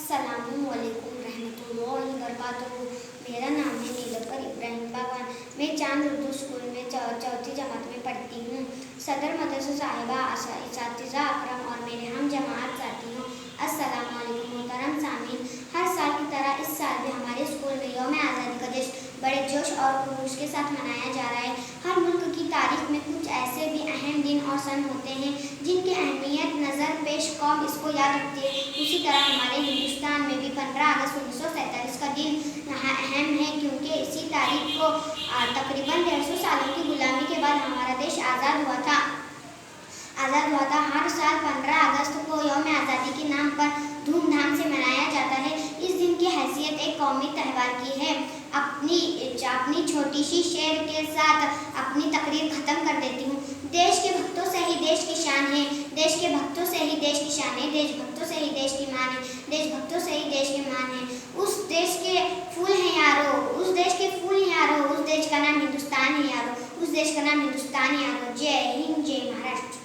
अस्सलामुअलैकुम रहमतुल्लाहि वबरकातुहू। मेरा नाम है नीलोफर इब्राहिम बागवान। मैं चांद उर्दू स्कूल में चौथी जमात में पढ़ती हूँ। सदर मदरसा साहिबा, इसातिज़ा अकरम और मेरे हम जमात साथी हूँ। अस्सलामुअलैकुम मोहतरम सामीन। हर साल की तरह इस साल भी हमारे स्कूल में यौम आज़ादी का जश्न बड़े जोश और खरोश के साथ मनाया जा रहा है। हर मुल्क की तारीख में कुछ ऐसे भी अहम दिन और सन होते हैं जिनकी अहमियत नज़र पेश कौम इसको याद रखती है। उसी तरह हमारे हिंदुस्तान में भी 15 अगस्त 1947 का दिन अहम है, क्योंकि इसी तारीख को तकरीबन 150 सालों की गुलामी के बाद हमारा देश आज़ाद हुआ था। हर साल 15 अगस्त को यौम आज़ादी के नाम पर धूमधाम से मनाया जाता है। इस दिन की हैसियत एक कौमी त्यौहार की है। अपनी छोटी सी शेर के साथ अपनी तकरीर ख़त्म कर देती हूँ। देश के भक्तों से ही देश की शान है, देश के भक्तों से ही देश की शान है, देश भक्तों से ही देश की मान है, देश भक्तों से ही देश की मान है। उस देश के फूल हैं यारो, उस देश के फूल हैं यारो, उस देश का नाम हिंदुस्तान है यारो, उस देश का नाम हिंदुस्तान है यारो। जय हिंद, जय महाराष्ट्र।